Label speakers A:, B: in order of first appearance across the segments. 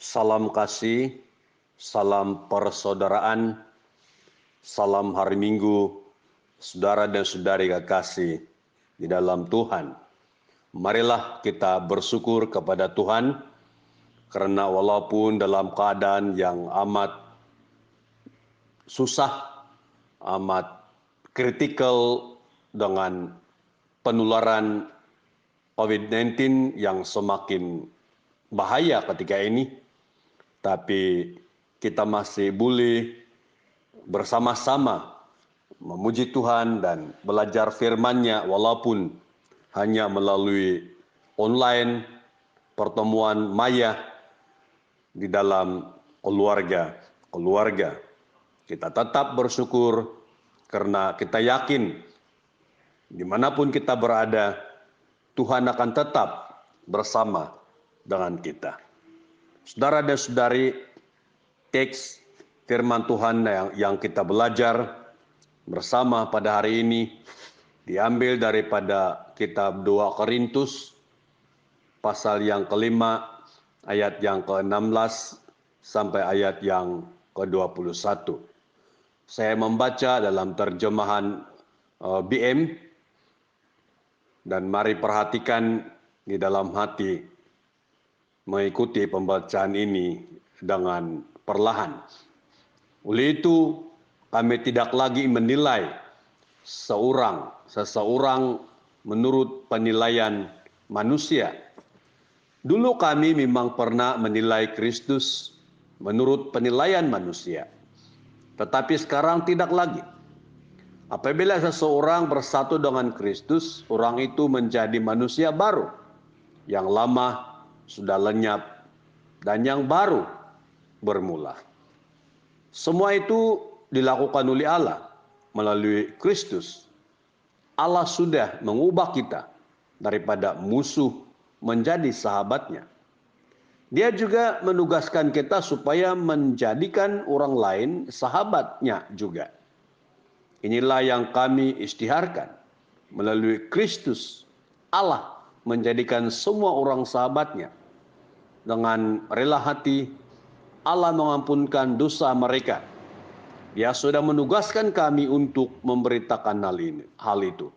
A: Salam kasih, salam persaudaraan, salam hari Minggu, saudara dan saudari kekasih di dalam Tuhan. Marilah kita bersyukur kepada Tuhan, karena walaupun dalam keadaan yang amat susah, amat kritikal dengan penularan COVID-19 yang semakin bahaya ketika ini, tapi kita masih boleh bersama-sama memuji Tuhan dan belajar firman-Nya walaupun hanya melalui online pertemuan maya di dalam keluarga. Kita tetap bersyukur karena kita yakin dimanapun kita berada, Tuhan akan tetap bersama dengan kita. Saudara dan saudari, teks firman Tuhan yang kita belajar bersama pada hari ini diambil daripada kitab 2 Korintus pasal yang kelima ayat yang ke-16 sampai ayat yang ke-21. Saya membaca dalam terjemahan BM dan mari perhatikan di dalam hati mengikuti pembacaan ini dengan perlahan. Oleh itu, kami tidak lagi menilai seseorang menurut penilaian manusia. Dulu kami memang pernah menilai Kristus menurut penilaian manusia. Tetapi sekarang tidak lagi. Apabila seseorang bersatu dengan Kristus, orang itu menjadi manusia baru. Yang lama sudah lenyap dan yang baru bermula. Semua itu dilakukan oleh Allah melalui Kristus. Allah sudah mengubah kita daripada musuh menjadi sahabatnya. Dia juga menugaskan kita supaya menjadikan orang lain sahabatnya juga. Inilah yang kami isytiharkan. Melalui Kristus, Allah menjadikan semua orang sahabatnya. Dengan rela hati, Allah mengampunkan dosa mereka. Dia sudah menugaskan kami untuk memberitakan hal itu.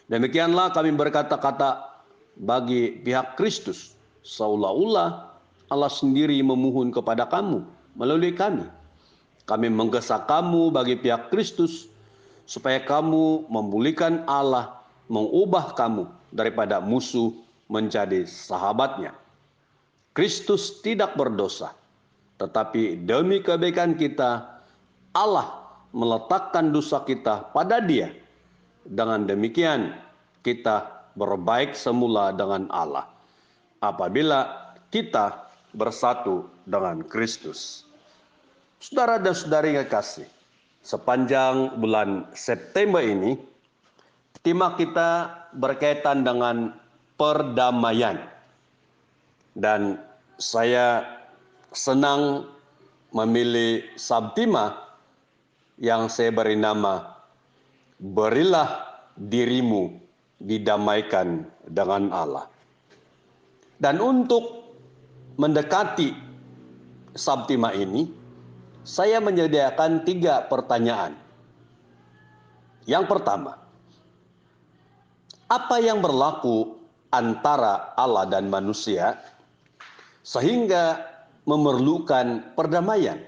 A: Demikianlah kami berkata-kata bagi pihak Kristus, seolah-olah Allah sendiri memohon kepada kamu melalui kami. Kami menggesa kamu bagi pihak Kristus, supaya kamu memulihkan Allah, mengubah kamu daripada musuh menjadi sahabatnya. Kristus tidak berdosa, tetapi demi kebaikan kita, Allah meletakkan dosa kita pada Dia. Dengan demikian, kita berbaik semula dengan Allah apabila kita bersatu dengan Kristus. Saudara dan saudari kekasih, sepanjang bulan September ini, tema kita berkaitan dengan perdamaian. Dan saya senang memilih subtema yang saya beri nama, berilah dirimu didamaikan dengan Allah. Dan untuk mendekati subtema ini, saya menyediakan 3 pertanyaan. Yang pertama, apa yang berlaku antara Allah dan manusia sehingga memerlukan perdamaian?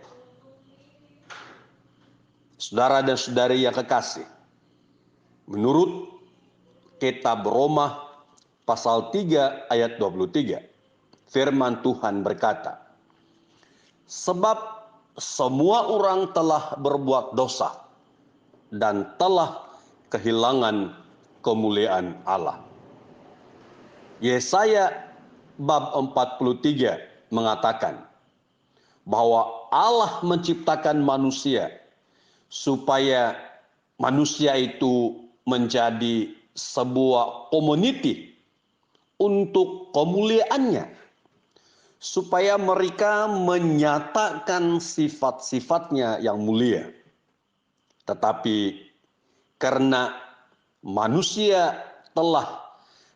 A: Saudara dan saudari yang kekasih, menurut kitab Roma pasal 3 ayat 23, firman Tuhan berkata, sebab semua orang telah berbuat dosa dan telah kehilangan kemuliaan Allah. Yesaya bab 43 mengatakan bahwa Allah menciptakan manusia supaya manusia itu menjadi sebuah community untuk kemuliaannya. Supaya mereka menyatakan sifat-sifatnya yang mulia. Tetapi karena manusia telah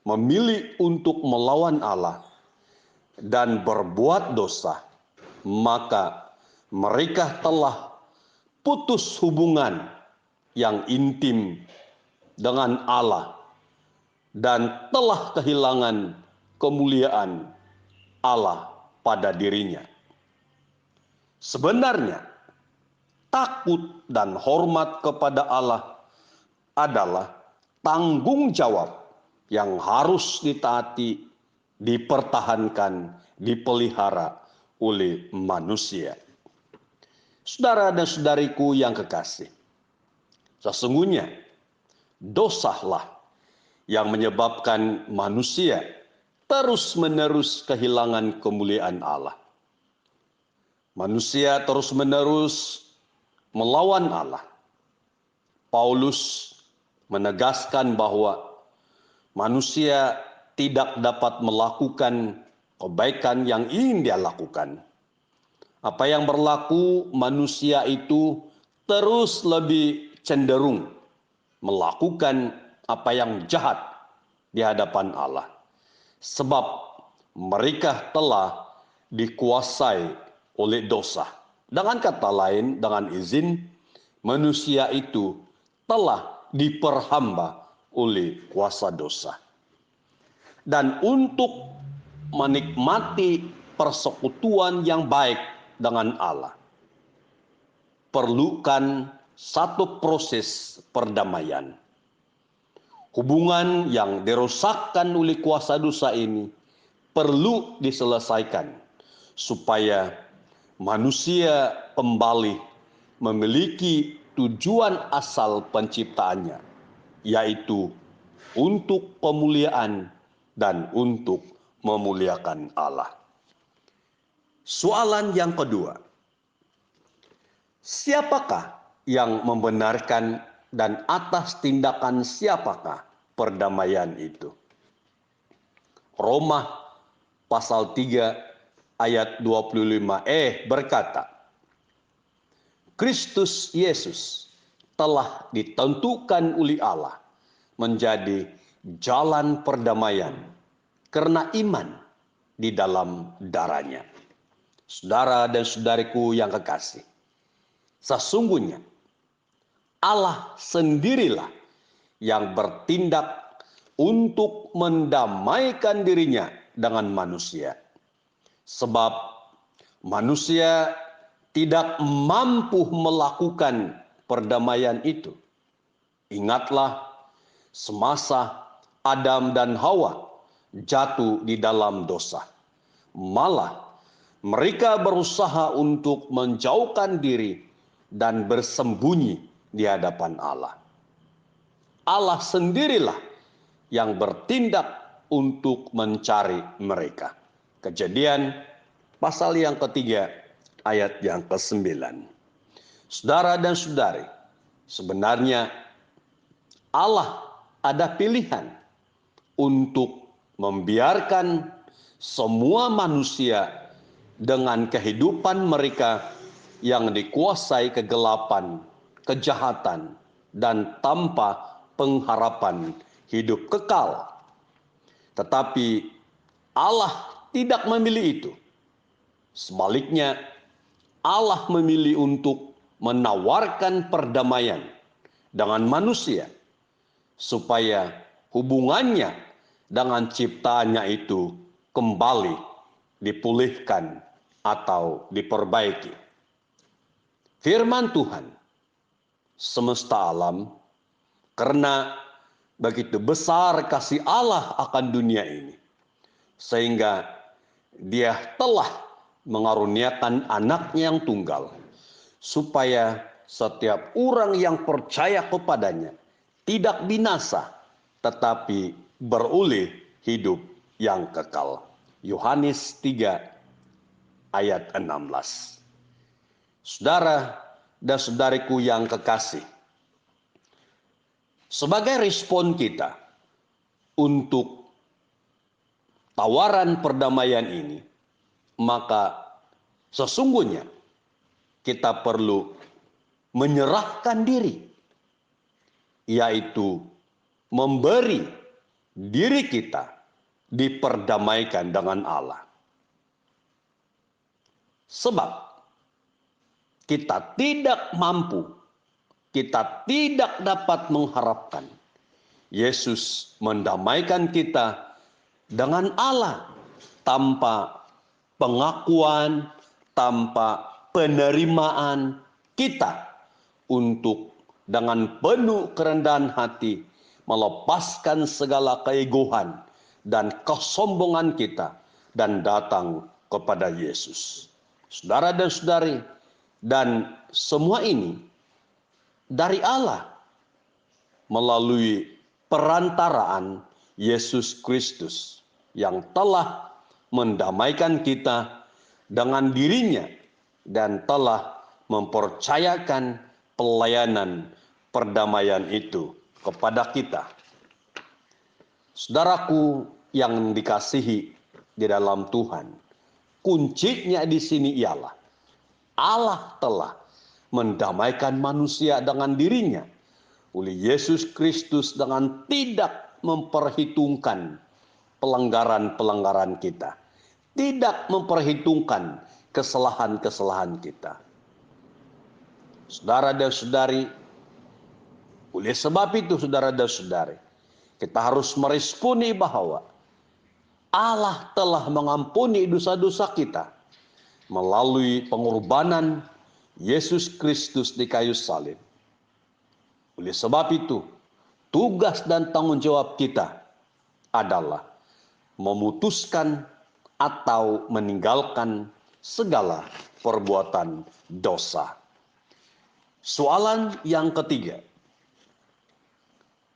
A: memilih untuk melawan Allah, dan berbuat dosa, maka mereka telah putus hubungan yang intim dengan Allah dan telah kehilangan kemuliaan Allah pada dirinya. Sebenarnya, takut dan hormat kepada Allah adalah tanggung jawab yang harus ditaati, dipertahankan, dipelihara oleh manusia. Saudara dan saudariku yang kekasih, sesungguhnya dosalah yang menyebabkan manusia terus-menerus kehilangan kemuliaan Allah. Manusia terus-menerus melawan Allah. Paulus menegaskan bahwa manusia tidak dapat melakukan kebaikan yang ingin dia lakukan. Apa yang berlaku, manusia itu terus lebih cenderung melakukan apa yang jahat di hadapan Allah. Sebab mereka telah dikuasai oleh dosa. Dengan kata lain, dengan izin, manusia itu telah diperhamba oleh kuasa dosa. Dan untuk menikmati persekutuan yang baik dengan Allah, perlukan satu proses perdamaian. Hubungan yang dirosakkan oleh kuasa dosa ini perlu diselesaikan supaya manusia kembali memiliki tujuan asal penciptaannya, yaitu untuk pemuliaan dan untuk memuliakan Allah. Soalan yang kedua, siapakah yang membenarkan dan atas tindakan siapakah perdamaian itu? Roma pasal 3 ayat 25 berkata, Kristus Yesus telah ditentukan oleh Allah menjadi jalan perdamaian karena iman di dalam darahnya. Saudara dan saudariku yang kekasih, sesungguhnya Allah sendirilah yang bertindak untuk mendamaikan dirinya dengan manusia. Sebab manusia tidak mampu melakukan perdamaian itu. Ingatlah semasa Adam dan Hawa jatuh di dalam dosa. Malah mereka berusaha untuk menjauhkan diri dan bersembunyi di hadapan Allah. Allah sendirilah yang bertindak untuk mencari mereka. Kejadian pasal yang ketiga ayat yang ke-9. Saudara dan saudari, sebenarnya Allah ada pilihan untuk membiarkan semua manusia dengan kehidupan mereka yang dikuasai kegelapan, kejahatan, dan tanpa pengharapan hidup kekal. Tetapi Allah tidak memilih itu. Sebaliknya, Allah memilih untuk menawarkan perdamaian dengan manusia supaya hubungannya dengan ciptaannya itu kembali dipulihkan atau diperbaiki. Firman Tuhan, semesta alam, karena begitu besar kasih Allah akan dunia ini, sehingga Dia telah mengaruniakan anaknya yang tunggal, supaya setiap orang yang percaya kepadanya tidak binasa, tetapi beroleh hidup yang kekal. Yohanes 3 ayat 16. Saudara dan saudariku yang kekasih, sebagai respon kita untuk tawaran perdamaian ini, maka sesungguhnya kita perlu menyerahkan diri, yaitu memberi diri kita diperdamaikan dengan Allah. Sebab kita tidak mampu, kita tidak dapat mengharapkan Yesus mendamaikan kita dengan Allah tanpa pengakuan, tanpa penerimaan kita untuk dengan penuh kerendahan hati melepaskan segala keegoan dan kesombongan kita dan datang kepada Yesus. Saudara dan saudari, dan semua ini dari Allah melalui perantaraan Yesus Kristus yang telah mendamaikan kita dengan dirinya dan telah mempercayakan pelayanan perdamaian itu kepada kita. Saudaraku yang dikasihi di dalam Tuhan, kuncinya di sini ialah Allah telah mendamaikan manusia dengan dirinya oleh Yesus Kristus dengan tidak memperhitungkan pelanggaran-pelanggaran kita, tidak memperhitungkan kesalahan-kesalahan kita. Saudara dan saudari, oleh sebab itu saudara dan saudari, kita harus meresponi bahwa Allah telah mengampuni dosa-dosa kita melalui pengorbanan Yesus Kristus di kayu salib. Oleh sebab itu, tugas dan tanggung jawab kita adalah memutuskan atau meninggalkan segala perbuatan dosa. Soalan yang ketiga,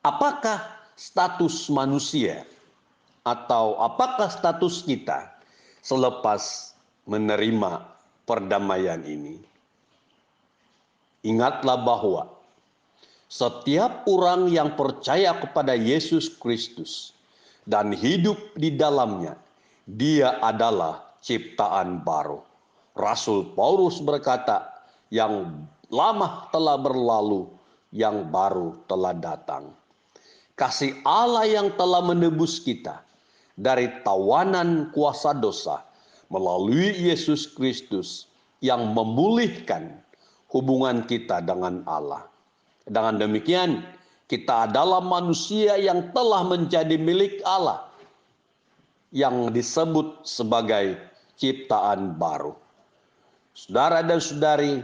A: apakah status manusia atau apakah status kita selepas menerima perdamaian ini? Ingatlah bahwa setiap orang yang percaya kepada Yesus Kristus dan hidup di dalamnya, dia adalah ciptaan baru. Rasul Paulus berkata, yang lama telah berlalu, yang baru telah datang. Kasih Allah yang telah menebus kita dari tawanan kuasa dosa melalui Yesus Kristus yang memulihkan hubungan kita dengan Allah. Dengan demikian, kita adalah manusia yang telah menjadi milik Allah, yang disebut sebagai ciptaan baru. Saudara dan saudari,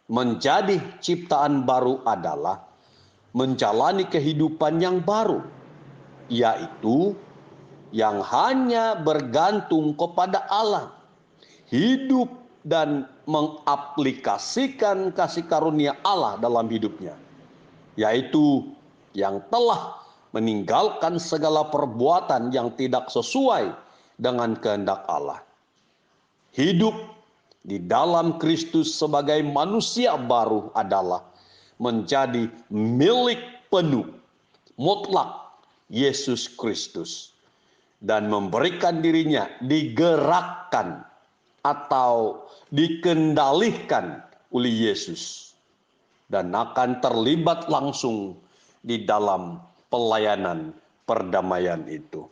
A: menjadi ciptaan baru adalah menjalani kehidupan yang baru, yaitu yang hanya bergantung kepada Allah, hidup dan mengaplikasikan kasih karunia Allah dalam hidupnya, yaitu yang telah meninggalkan segala perbuatan yang tidak sesuai dengan kehendak Allah. Hidup di dalam Kristus sebagai manusia baru adalah menjadi milik penuh, mutlak Yesus Kristus, dan memberikan dirinya digerakkan atau dikendalikan oleh Yesus dan akan terlibat langsung di dalam pelayanan perdamaian itu.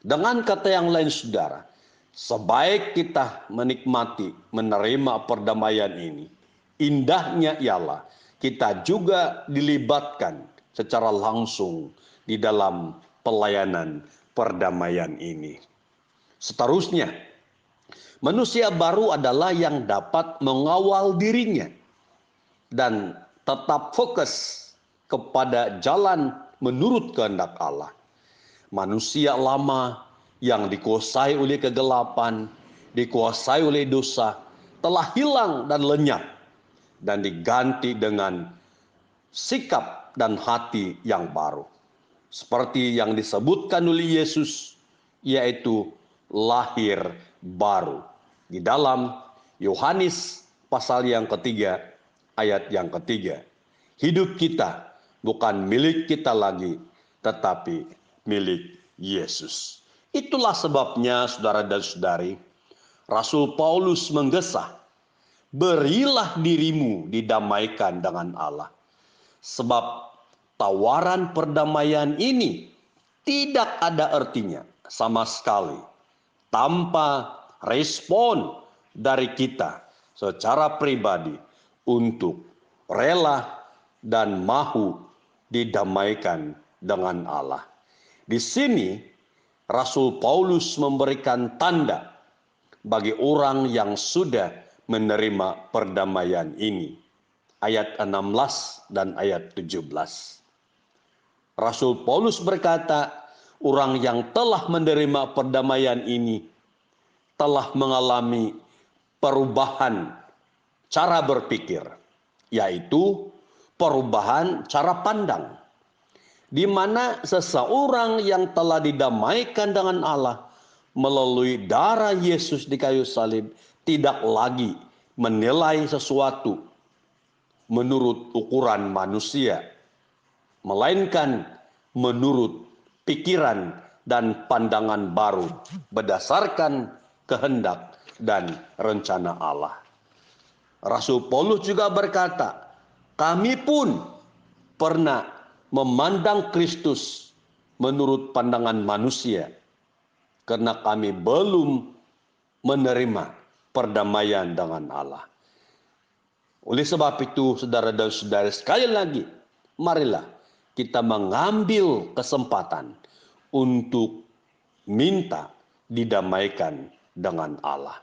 A: Dengan kata yang lain saudara, sebaik kita menikmati menerima perdamaian ini, indahnya ialah kita juga dilibatkan secara langsung di dalam pelayanan perdamaian ini. Seterusnya, manusia baru adalah yang dapat mengawal dirinya dan tetap fokus kepada jalan menurut kehendak Allah. Manusia lama yang dikuasai oleh kegelapan, dikuasai oleh dosa, telah hilang dan lenyap dan diganti dengan sikap dan hati yang baru. Seperti yang disebutkan oleh Yesus, yaitu lahir baru. Di dalam Yohanes pasal yang ketiga, ayat yang ketiga. Hidup kita bukan milik kita lagi, tetapi milik Yesus. Itulah sebabnya saudara dan saudari, Rasul Paulus menggesa, berilah dirimu didamaikan dengan Allah. Sebab tawaran perdamaian ini tidak ada artinya sama sekali tanpa respon dari kita secara pribadi untuk rela dan mahu didamaikan dengan Allah. Di sini Rasul Paulus memberikan tanda bagi orang yang sudah menerima perdamaian ini. Ayat 16 dan ayat 17. Rasul Paulus berkata, orang yang telah menerima perdamaian ini telah mengalami perubahan cara berpikir, yaitu perubahan cara pandang, di mana seseorang yang telah didamaikan dengan Allah melalui darah Yesus di kayu salib tidak lagi menilai sesuatu menurut ukuran manusia, melainkan menurut pikiran dan pandangan baru berdasarkan kehendak dan rencana Allah. Rasul Paulus juga berkata, kami pun pernah memandang Kristus menurut pandangan manusia, karena kami belum menerima perdamaian dengan Allah. Oleh sebab itu, saudara dan saudari, sekali lagi, marilah kita mengambil kesempatan untuk minta didamaikan dengan Allah.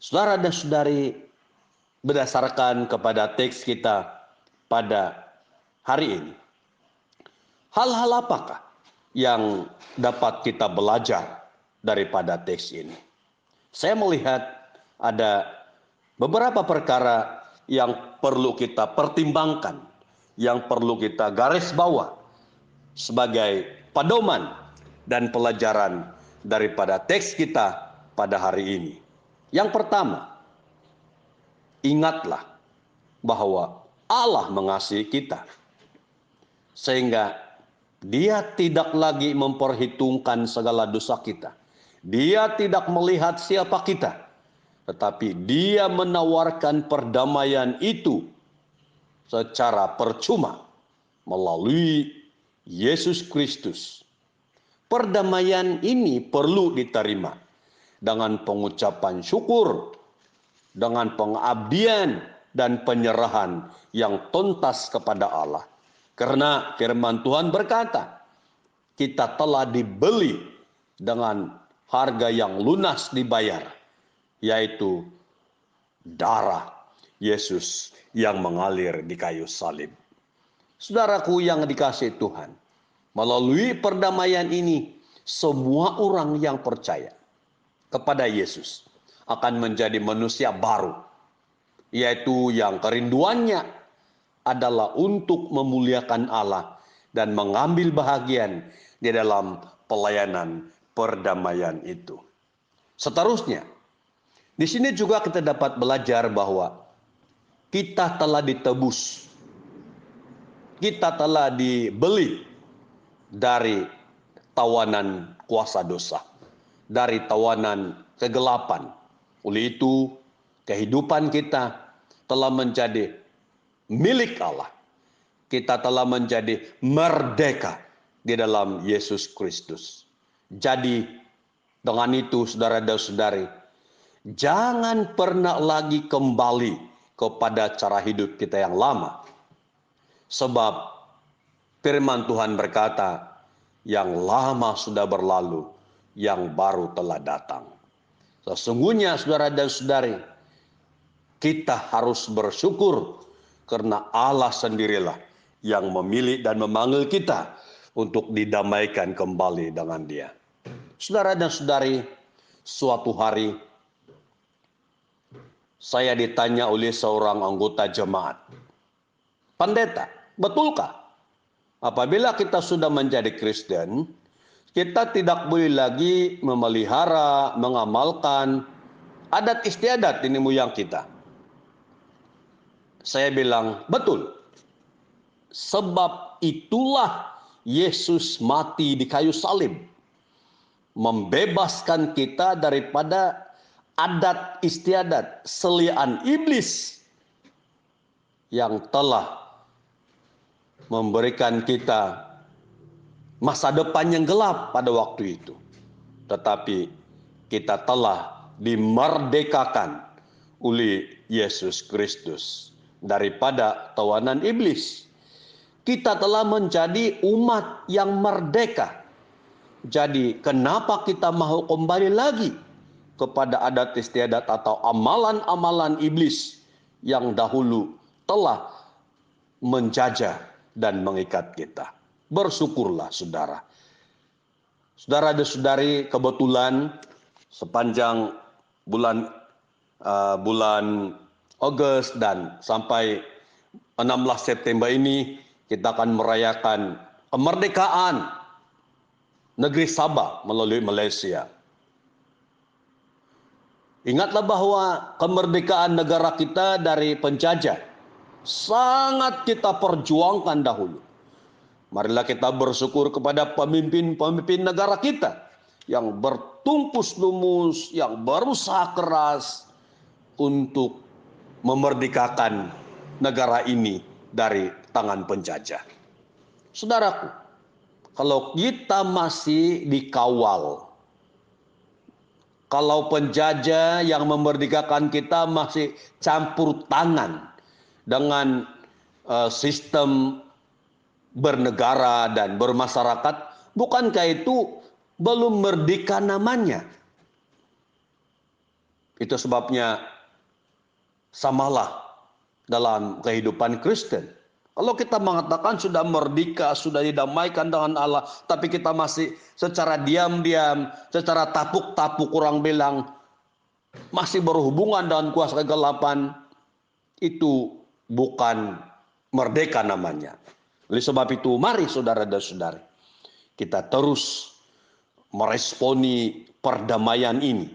A: Saudara dan saudari, berdasarkan kepada teks kita pada hari ini, hal-hal apakah yang dapat kita belajar daripada teks ini? Saya melihat ada beberapa perkara yang perlu kita pertimbangkan, yang perlu kita garis bawah sebagai pedoman dan pelajaran daripada teks kita pada hari ini. Yang pertama, ingatlah bahwa Allah mengasihi kita, sehingga Dia tidak lagi memperhitungkan segala dosa kita. Dia tidak melihat siapa kita, tetapi Dia menawarkan perdamaian itu secara percuma melalui Yesus Kristus. Perdamaian ini perlu diterima dengan pengucapan syukur, dengan pengabdian dan penyerahan yang tuntas kepada Allah. Karena firman Tuhan berkata, kita telah dibeli dengan harga yang lunas dibayar, yaitu darah Yesus yang mengalir di kayu salib. Saudaraku yang dikasihi Tuhan, melalui perdamaian ini, semua orang yang percaya kepada Yesus akan menjadi manusia baru, yaitu yang kerinduannya adalah untuk memuliakan Allah dan mengambil bahagian di dalam pelayanan perdamaian itu. Seterusnya, di sini juga kita dapat belajar bahwa kita telah ditebus, kita telah dibeli dari tawanan kuasa dosa, dari tawanan kegelapan. Oleh itu, kehidupan kita telah menjadi milik Allah. Kita telah menjadi merdeka di dalam Yesus Kristus. Jadi, dengan itu saudara dan saudari, jangan pernah lagi kembali kepada cara hidup kita yang lama. Sebab firman Tuhan berkata, yang lama sudah berlalu, yang baru telah datang. Sesungguhnya saudara dan saudari, kita harus bersyukur karena Allah sendirilah yang memilih dan memanggil kita untuk didamaikan kembali dengan Dia. Saudara dan saudari, suatu hari saya ditanya oleh seorang anggota jemaat, pendeta, betulkah apabila kita sudah menjadi Kristen, kita tidak boleh lagi memelihara, mengamalkan adat istiadat nenek moyang kita? Saya bilang, betul. Sebab itulah Yesus mati di kayu salib, membebaskan kita daripada adat istiadat, selian iblis yang telah memberikan kita masa depan yang gelap pada waktu itu. Tetapi kita telah dimerdekakan oleh Yesus Kristus daripada tawanan iblis. Kita telah menjadi umat yang merdeka. Jadi kenapa kita mau kembali lagi kepada adat istiadat atau amalan-amalan iblis yang dahulu telah menjajah dan mengikat kita? Bersyukurlah saudara. Saudara dan saudari, kebetulan sepanjang bulan Agustus dan sampai 16 September ini kita akan merayakan kemerdekaan negeri Sabah melalui Malaysia. Ingatlah bahwa kemerdekaan negara kita dari penjajah sangat kita perjuangkan dahulu. Marilah kita bersyukur kepada pemimpin-pemimpin negara kita yang bertungkus lumus, yang berusaha keras untuk memerdekakan negara ini dari tangan penjajah. Saudaraku, kalau kita masih dikawal, kalau penjajah yang memerdekakan kita masih campur tangan dengan sistem bernegara dan bermasyarakat, bukankah itu belum merdeka namanya? Itu sebabnya samalah dalam kehidupan Kristen. Kalau kita mengatakan sudah merdeka, sudah didamaikan dengan Allah, tapi kita masih secara diam-diam, secara tapuk-tapuk orang bilang, masih berhubungan dengan kuasa kegelapan, itu bukan merdeka namanya. Oleh sebab itu, mari saudara dan saudari, kita terus meresponi perdamaian ini,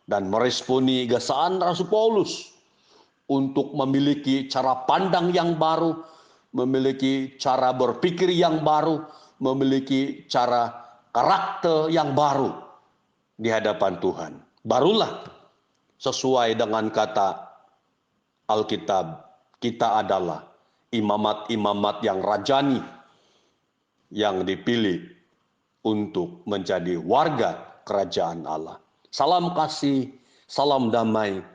A: dan meresponi gasaan Rasul Paulus untuk memiliki cara pandang yang baru, memiliki cara berpikir yang baru, memiliki cara karakter yang baru di hadapan Tuhan. Barulah sesuai dengan kata Alkitab, kita adalah imamat-imamat yang rajani yang dipilih untuk menjadi warga kerajaan Allah. Salam kasih, salam damai.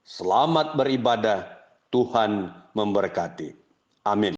A: Selamat beribadah, Tuhan memberkati. Amin.